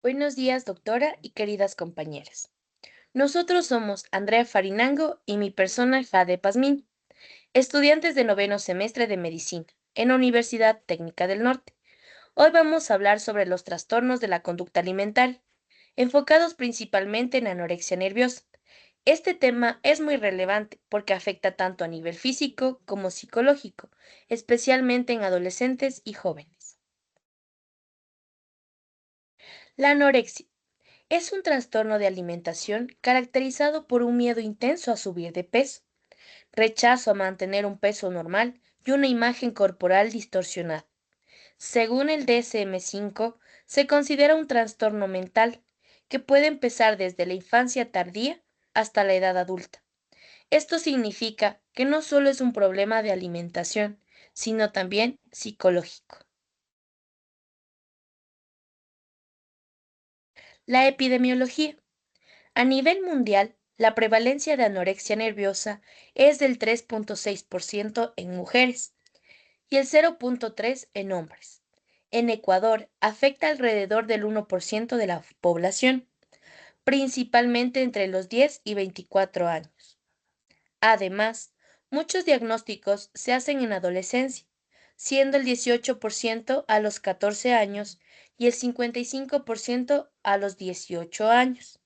Buenos días, doctora y queridas compañeras. Nosotros somos Andrea Farinango y mi persona Jade Pazmín, estudiantes de noveno semestre de medicina en la Universidad Técnica del Norte. Hoy vamos a hablar sobre los trastornos de la conducta alimentaria, enfocados principalmente en anorexia nerviosa. Este tema es muy relevante porque afecta tanto a nivel físico como psicológico, especialmente en adolescentes y jóvenes. La anorexia es un trastorno de alimentación caracterizado por un miedo intenso a subir de peso, rechazo a mantener un peso normal y una imagen corporal distorsionada. Según el DSM-5, se considera un trastorno mental que puede empezar desde la infancia tardía hasta la edad adulta. Esto significa que no solo es un problema de alimentación, sino también psicológico. La epidemiología. A nivel mundial, la prevalencia de anorexia nerviosa es del 3,6% en mujeres y el 0,3% en hombres. En Ecuador, afecta alrededor del 1% de la población, principalmente entre los 10 y 24 años. Además, muchos diagnósticos se hacen en adolescencia, siendo el 18% a los 14 años y el 55% a los 18 años.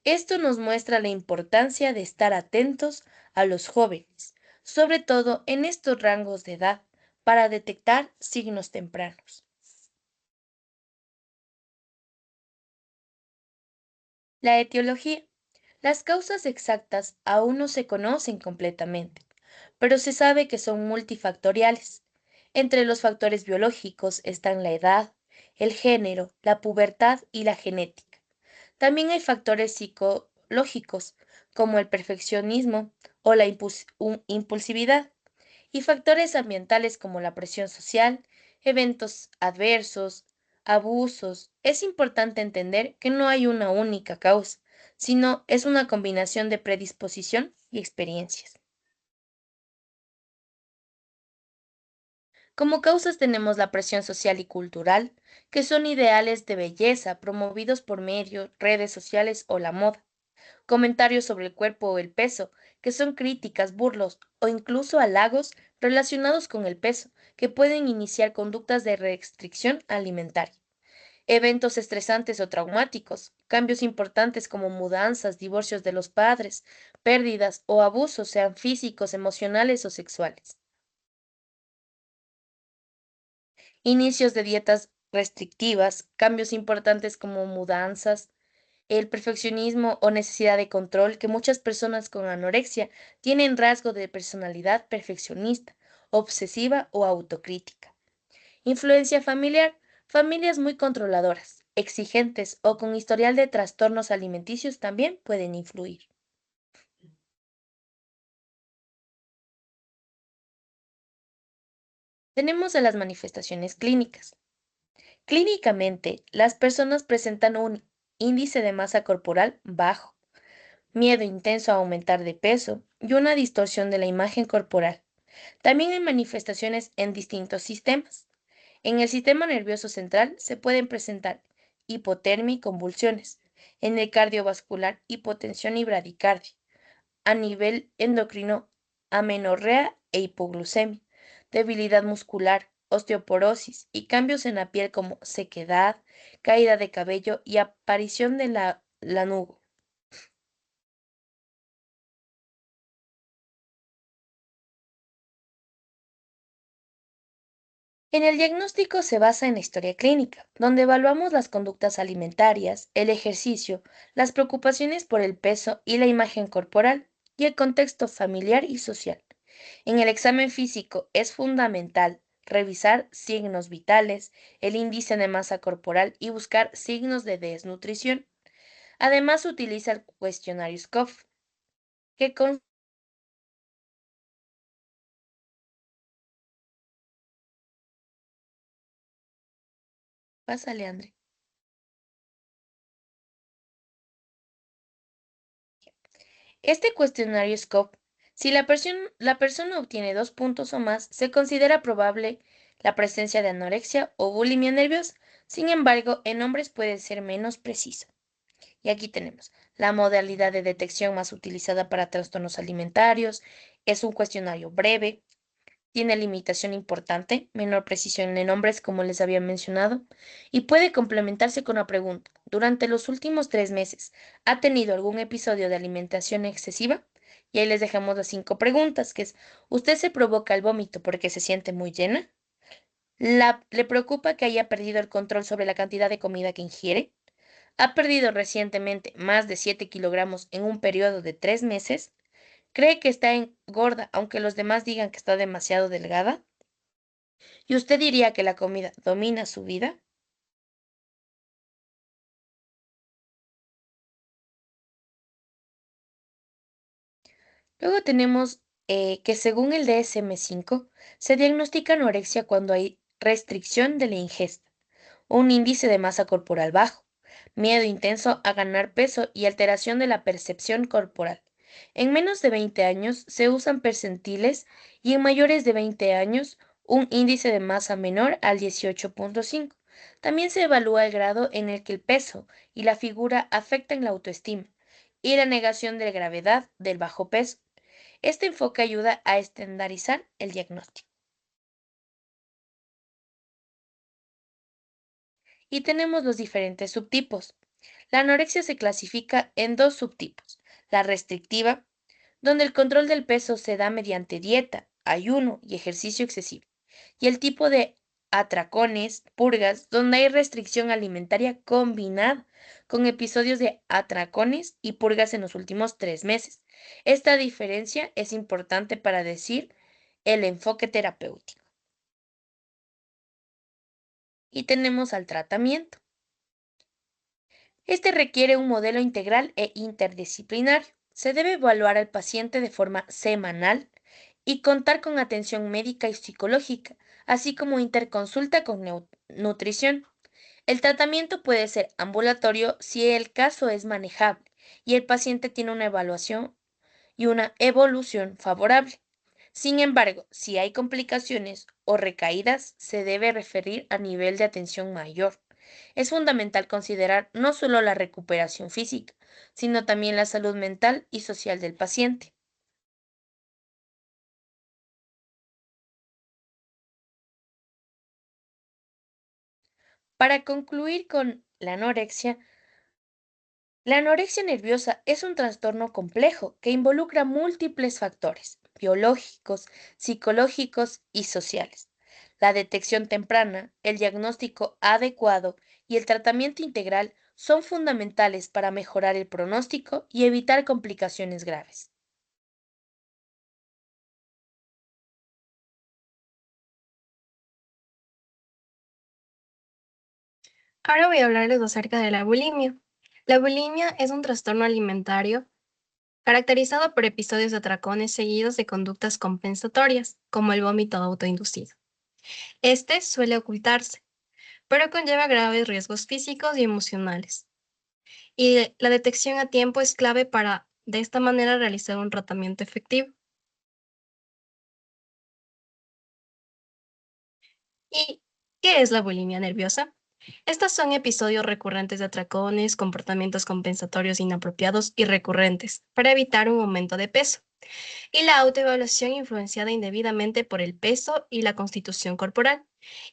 Esto nos muestra la importancia de estar atentos a los jóvenes, sobre todo en estos rangos de edad, para detectar signos tempranos. La etiología. Las causas exactas aún no se conocen completamente, pero se sabe que son multifactoriales. Entre los factores biológicos están la edad, el género, la pubertad y la genética. También hay factores psicológicos, como el perfeccionismo o la impulsividad, y factores ambientales como la presión social, eventos adversos, abusos. Es importante entender que no hay una única causa, sino es una combinación de predisposición y experiencias. Como causas tenemos la presión social y cultural, que son ideales de belleza promovidos por medios, redes sociales o la moda. Comentarios sobre el cuerpo o el peso, que son críticas, burlos o incluso halagos relacionados con el peso, que pueden iniciar conductas de restricción alimentaria. Eventos estresantes o traumáticos, cambios importantes como mudanzas, divorcios de los padres, pérdidas o abusos, sean físicos, emocionales o sexuales. Inicios de dietas restrictivas, cambios importantes como mudanzas, el perfeccionismo o necesidad de control, que muchas personas con anorexia tienen rasgo de personalidad perfeccionista, obsesiva o autocrítica. Influencia familiar, familias muy controladoras, exigentes o con historial de trastornos alimenticios también pueden influir. Tenemos a las manifestaciones clínicas. Clínicamente, las personas presentan un índice de masa corporal bajo, miedo intenso a aumentar de peso y una distorsión de la imagen corporal. También hay manifestaciones en distintos sistemas. En el sistema nervioso central se pueden presentar hipotermia y convulsiones. En el cardiovascular, hipotensión y bradicardia. A nivel endocrino, amenorrea e hipoglucemia, debilidad muscular, osteoporosis y cambios en la piel como sequedad, caída de cabello y aparición de la lanugo. En el diagnóstico se basa en la historia clínica, donde evaluamos las conductas alimentarias, el ejercicio, las preocupaciones por el peso y la imagen corporal, y el contexto familiar y social. En el examen físico es fundamental revisar signos vitales, el índice de masa corporal y buscar signos de desnutrición. Además, utiliza el cuestionario SCOFF, que pásale, André. Este cuestionario SCOFF, si la persona obtiene 2 puntos o más, se considera probable la presencia de anorexia o bulimia nerviosa. Sin embargo, en hombres puede ser menos precisa. Y aquí tenemos la modalidad de detección más utilizada para trastornos alimentarios. Es un cuestionario breve, tiene limitación importante, menor precisión en hombres, como les había mencionado, y puede complementarse con la pregunta: ¿durante los últimos 3 meses ha tenido algún episodio de alimentación excesiva? Y ahí les dejamos las 5 preguntas, que es: ¿usted se provoca el vómito porque se siente muy llena? ¿Le preocupa que haya perdido el control sobre la cantidad de comida que ingiere? ¿Ha perdido recientemente más de 7 kilogramos en un periodo de 3 meses? ¿Cree que está gorda aunque los demás digan que está demasiado delgada? ¿Y usted diría que la comida domina su vida? Luego tenemos que según el DSM-5 se diagnostica anorexia cuando hay restricción de la ingesta, un índice de masa corporal bajo, miedo intenso a ganar peso y alteración de la percepción corporal. En menos de 20 años se usan percentiles y en mayores de 20 años un índice de masa menor al 18,5. También se evalúa el grado en el que el peso y la figura afectan la autoestima y la negación de la gravedad del bajo peso. Este enfoque ayuda a estandarizar el diagnóstico. Y tenemos los diferentes subtipos. La anorexia se clasifica en dos subtipos: la restrictiva, donde el control del peso se da mediante dieta, ayuno y ejercicio excesivo, y el tipo de atracones, purgas, donde hay restricción alimentaria combinada con episodios de atracones y purgas en los últimos 3 meses. Esta diferencia es importante para decir el enfoque terapéutico. Y tenemos al tratamiento. Este requiere un modelo integral e interdisciplinario. Se debe evaluar al paciente de forma semanal y contar con atención médica y psicológica, así como interconsulta con nutrición. El tratamiento puede ser ambulatorio si el caso es manejable y el paciente tiene una evaluación y una evolución favorable. Sin embargo, si hay complicaciones o recaídas, se debe referir a nivel de atención mayor. Es fundamental considerar no solo la recuperación física, sino también la salud mental y social del paciente. Para concluir con la anorexia nerviosa es un trastorno complejo que involucra múltiples factores biológicos, psicológicos y sociales. La detección temprana, el diagnóstico adecuado y el tratamiento integral son fundamentales para mejorar el pronóstico y evitar complicaciones graves. Ahora voy a hablarles acerca de la bulimia. La bulimia es un trastorno alimentario caracterizado por episodios de atracones seguidos de conductas compensatorias, como el vómito autoinducido. Este suele ocultarse, pero conlleva graves riesgos físicos y emocionales. Y la detección a tiempo es clave para, de esta manera, realizar un tratamiento efectivo. ¿Y qué es la bulimia nerviosa? Estos son episodios recurrentes de atracones, comportamientos compensatorios inapropiados y recurrentes para evitar un aumento de peso, y la autoevaluación influenciada indebidamente por el peso y la constitución corporal.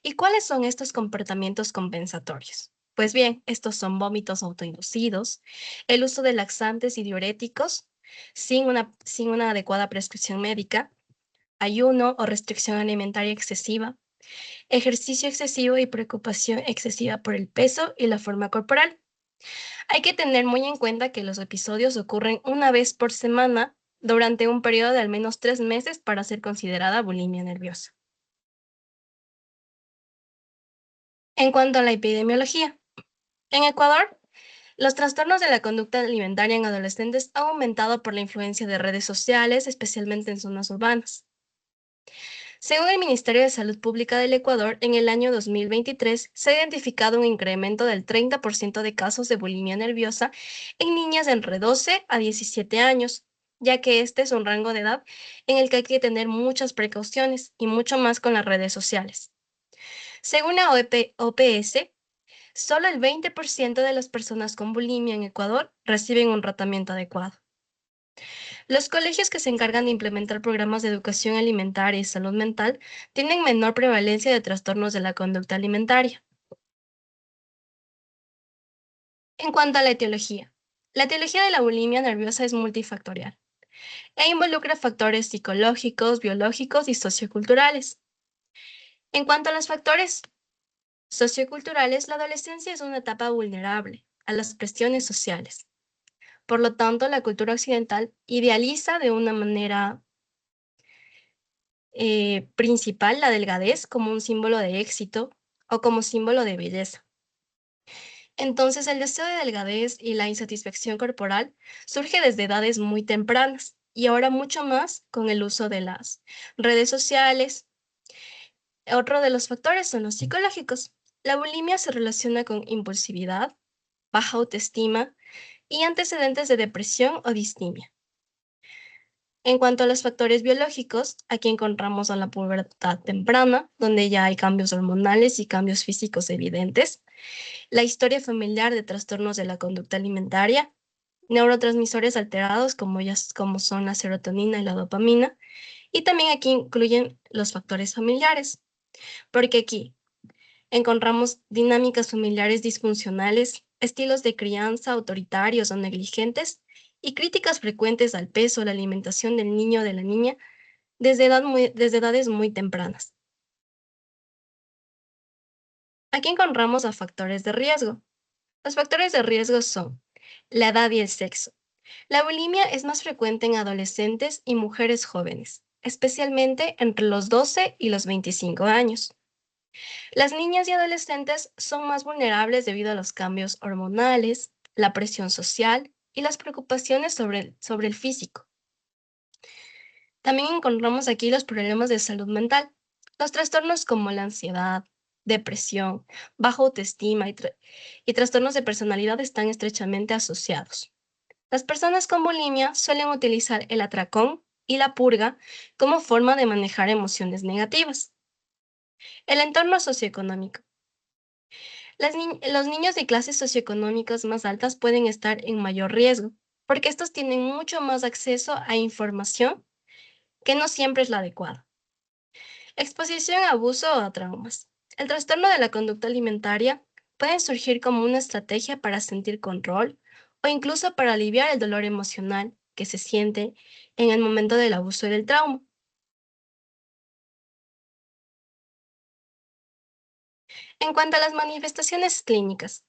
¿Y cuáles son estos comportamientos compensatorios? Pues bien, estos son vómitos autoinducidos, el uso de laxantes y diuréticos sin una adecuada prescripción médica, ayuno o restricción alimentaria excesiva, ejercicio excesivo y preocupación excesiva por el peso y la forma corporal. Hay que tener muy en cuenta que los episodios ocurren una vez por semana durante un periodo de al menos 3 meses para ser considerada bulimia nerviosa. En cuanto a la epidemiología, en Ecuador, los trastornos de la conducta alimentaria en adolescentes han aumentado por la influencia de redes sociales, especialmente en zonas urbanas. Según el Ministerio de Salud Pública del Ecuador, en el año 2023 se ha identificado un incremento del 30% de casos de bulimia nerviosa en niñas de entre 12 a 17 años, ya que este es un rango de edad en el que hay que tener muchas precauciones y mucho más con las redes sociales. Según la OPS, Solo el 20% de las personas con bulimia en Ecuador reciben un tratamiento adecuado. Los colegios que se encargan de implementar programas de educación alimentaria y salud mental tienen menor prevalencia de trastornos de la conducta alimentaria. En cuanto a la etiología de la bulimia nerviosa es multifactorial e involucra factores psicológicos, biológicos y socioculturales. En cuanto a los factores socioculturales, la adolescencia es una etapa vulnerable a las presiones sociales. Por lo tanto, la cultura occidental idealiza de una manera principal la delgadez como un símbolo de éxito o como símbolo de belleza. Entonces, el deseo de delgadez y la insatisfacción corporal surge desde edades muy tempranas y ahora mucho más con el uso de las redes sociales. Otro de los factores son los psicológicos. La bulimia se relaciona con impulsividad, baja autoestima y antecedentes de depresión o distimia. En cuanto a los factores biológicos, aquí encontramos a la pubertad temprana, donde ya hay cambios hormonales y cambios físicos evidentes, la historia familiar de trastornos de la conducta alimentaria, neurotransmisores alterados como son la serotonina y la dopamina, y también aquí incluyen los factores familiares, porque aquí encontramos dinámicas familiares disfuncionales, estilos de crianza autoritarios o negligentes y críticas frecuentes al peso o la alimentación del niño o de la niña desde edades muy tempranas. Aquí encontramos a factores de riesgo. Los factores de riesgo son la edad y el sexo. La bulimia es más frecuente en adolescentes y mujeres jóvenes, especialmente entre los 12 y los 25 años. Las niñas y adolescentes son más vulnerables debido a los cambios hormonales, la presión social y las preocupaciones sobre el físico. También encontramos aquí los problemas de salud mental. Los trastornos como la ansiedad, depresión, baja autoestima y trastornos de personalidad están estrechamente asociados. Las personas con bulimia suelen utilizar el atracón y la purga como forma de manejar emociones negativas. El entorno socioeconómico. Los niños de clases socioeconómicas más altas pueden estar en mayor riesgo, porque estos tienen mucho más acceso a información que no siempre es la adecuada. Exposición a abuso o a traumas. El trastorno de la conducta alimentaria puede surgir como una estrategia para sentir control o incluso para aliviar el dolor emocional que se siente en el momento del abuso y del trauma. En cuanto a las manifestaciones clínicas,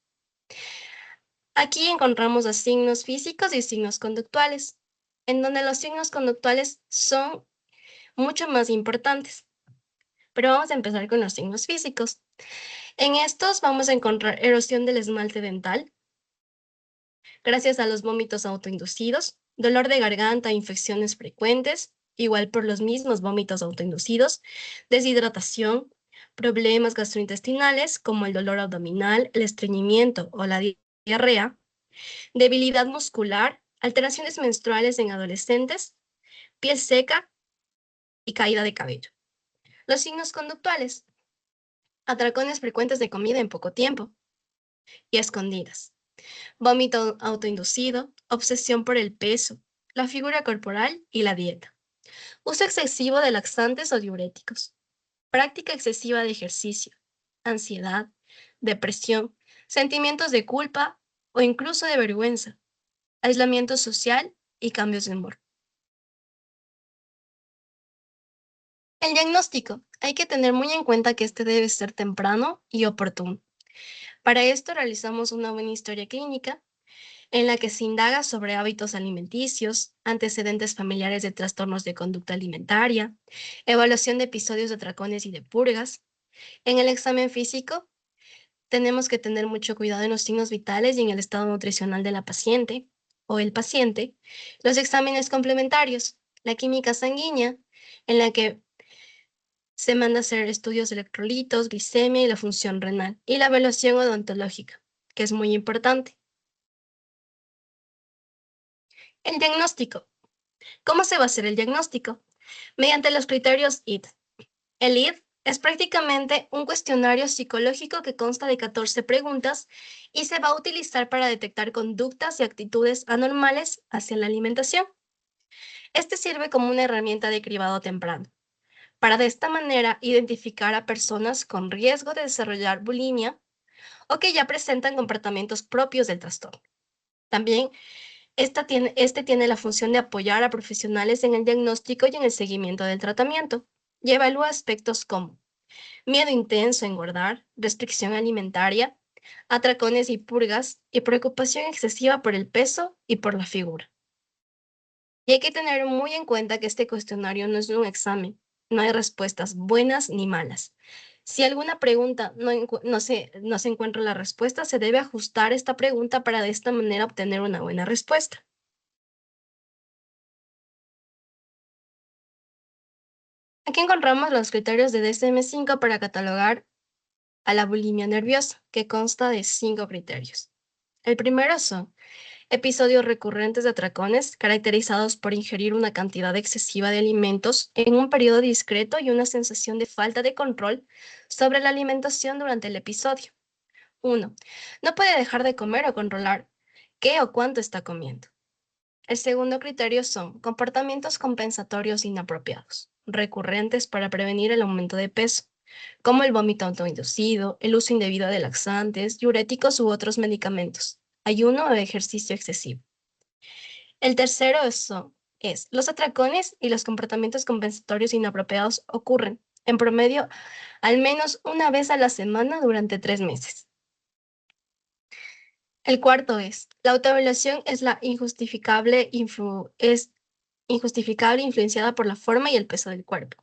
aquí encontramos los signos físicos y signos conductuales, en donde los signos conductuales son mucho más importantes. Pero vamos a empezar con los signos físicos. En estos vamos a encontrar erosión del esmalte dental, gracias a los vómitos autoinducidos, dolor de garganta, infecciones frecuentes, igual por los mismos vómitos autoinducidos, deshidratación, problemas gastrointestinales como el dolor abdominal, el estreñimiento o la diarrea, debilidad muscular, alteraciones menstruales en adolescentes, piel seca y caída de cabello. Los signos conductuales: atracones frecuentes de comida en poco tiempo y escondidas, vómito autoinducido, obsesión por el peso, la figura corporal y la dieta, uso excesivo de laxantes o diuréticos, práctica excesiva de ejercicio, ansiedad, depresión, sentimientos de culpa o incluso de vergüenza, aislamiento social y cambios de humor. El diagnóstico. Hay que tener muy en cuenta que este debe ser temprano y oportuno. Para esto realizamos una buena historia clínica en la que se indaga sobre hábitos alimenticios, antecedentes familiares de trastornos de conducta alimentaria, evaluación de episodios de atracones y de purgas. En el examen físico, tenemos que tener mucho cuidado en los signos vitales y en el estado nutricional de la paciente o el paciente. Los exámenes complementarios, la química sanguínea, en la que se manda a hacer estudios de electrolitos, glicemia y la función renal, y la evaluación odontológica, que es muy importante. El diagnóstico. ¿Cómo se va a hacer el diagnóstico? Mediante los criterios ID. El ID Es prácticamente un cuestionario psicológico que consta de 14 preguntas y se va a utilizar para detectar conductas y actitudes anormales hacia la alimentación. Este sirve como una herramienta de cribado temprano, para de esta manera identificar a personas con riesgo de desarrollar bulimia o que ya presentan comportamientos propios del trastorno. También este tiene la función de apoyar a profesionales en el diagnóstico y en el seguimiento del tratamiento y evalúa aspectos como miedo intenso a engordar, restricción alimentaria, atracones y purgas y preocupación excesiva por el peso y por la figura. Y hay que tener muy en cuenta que este cuestionario no es un examen, no hay respuestas buenas ni malas. Si alguna pregunta no se encuentra la respuesta, se debe ajustar esta pregunta para de esta manera obtener una buena respuesta. Aquí encontramos los criterios de DSM-5 para catalogar a la bulimia nerviosa, que consta de 5 criterios. El primero son episodios recurrentes de atracones caracterizados por ingerir una cantidad excesiva de alimentos en un periodo discreto y una sensación de falta de control sobre la alimentación durante el episodio. 1. No puede dejar de comer o controlar qué o cuánto está comiendo. El segundo criterio son comportamientos compensatorios inapropiados, recurrentes para prevenir el aumento de peso, como el vómito autoinducido, el uso indebido de laxantes, diuréticos u otros medicamentos, ayuno o ejercicio excesivo. El tercero es los atracones y los comportamientos compensatorios inapropiados ocurren, en promedio, al menos una vez a la semana durante 3 meses. El cuarto es, la autoevaluación es injustificable influenciada por la forma y el peso del cuerpo.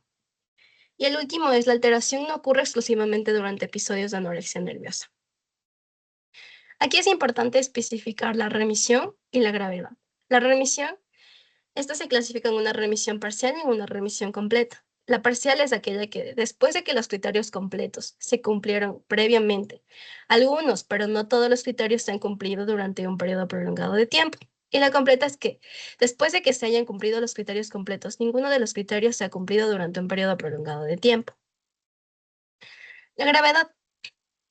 Y el último es, la alteración no ocurre exclusivamente durante episodios de anorexia nerviosa. Aquí es importante especificar la remisión y la gravedad. La remisión, esta se clasifica en una remisión parcial y en una remisión completa. La parcial es aquella que, después de que los criterios completos se cumplieron previamente, algunos, pero no todos los criterios se han cumplido durante un periodo prolongado de tiempo. Y la completa es que, después de que se hayan cumplido los criterios completos, ninguno de los criterios se ha cumplido durante un periodo prolongado de tiempo. La gravedad,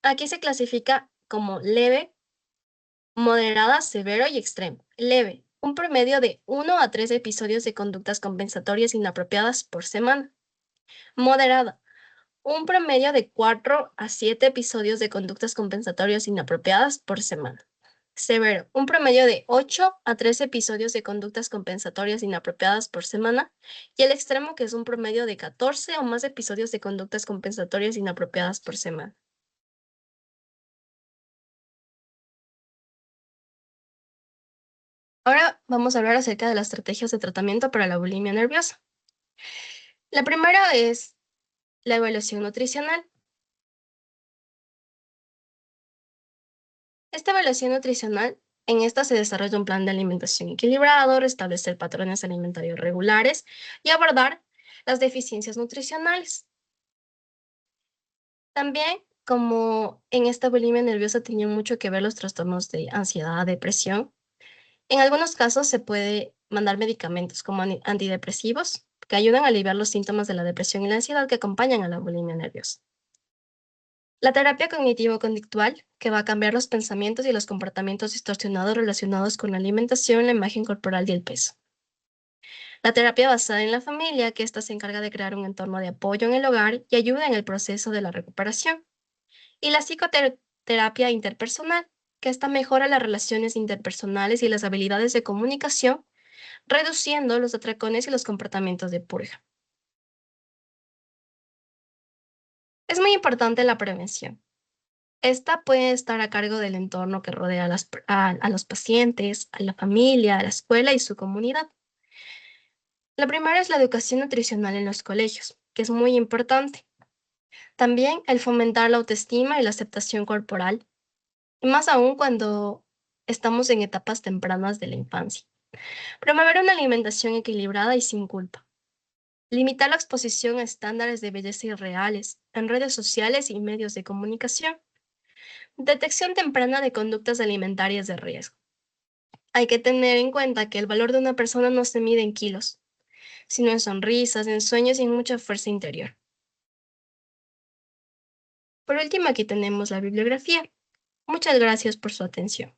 aquí se clasifica como leve, moderada, severo y extremo. Leve, un promedio de 1 a 3 episodios de conductas compensatorias inapropiadas por semana. Moderada, un promedio de 4 a 7 episodios de conductas compensatorias inapropiadas por semana. Severo, un promedio de 8 a 13 episodios de conductas compensatorias inapropiadas por semana. Y el extremo, que es un promedio de 14 o más episodios de conductas compensatorias inapropiadas por semana. Ahora vamos a hablar acerca de las estrategias de tratamiento para la bulimia nerviosa. La primera es la evaluación nutricional. Esta evaluación nutricional, en esta se desarrolla un plan de alimentación equilibrado, restablecer patrones alimentarios regulares y abordar las deficiencias nutricionales. También, como en esta bulimia nerviosa tienen mucho que ver los trastornos de ansiedad, depresión, en algunos casos se puede mandar medicamentos como antidepresivos que ayudan a aliviar los síntomas de la depresión y la ansiedad que acompañan a la bulimia nerviosa. La terapia cognitivo-conductual, que va a cambiar los pensamientos y los comportamientos distorsionados relacionados con la alimentación, la imagen corporal y el peso. La terapia basada en la familia, que esta se encarga de crear un entorno de apoyo en el hogar y ayuda en el proceso de la recuperación. Y la psicoterapia interpersonal, que esta mejora las relaciones interpersonales y las habilidades de comunicación, reduciendo los atracones y los comportamientos de purga. Es muy importante la prevención. Esta puede estar a cargo del entorno que rodea a los pacientes, a la familia, a la escuela y su comunidad. La primera es la educación nutricional en los colegios, que es muy importante. También el fomentar la autoestima y la aceptación corporal, y más aún cuando estamos en etapas tempranas de la infancia. Promover una alimentación equilibrada y sin culpa. Limitar la exposición a estándares de belleza irreales en redes sociales y medios de comunicación. Detección temprana de conductas alimentarias de riesgo. Hay que tener en cuenta que el valor de una persona no se mide en kilos, sino en sonrisas, en sueños y en mucha fuerza interior. Por último, aquí tenemos la bibliografía. Muchas gracias por su atención.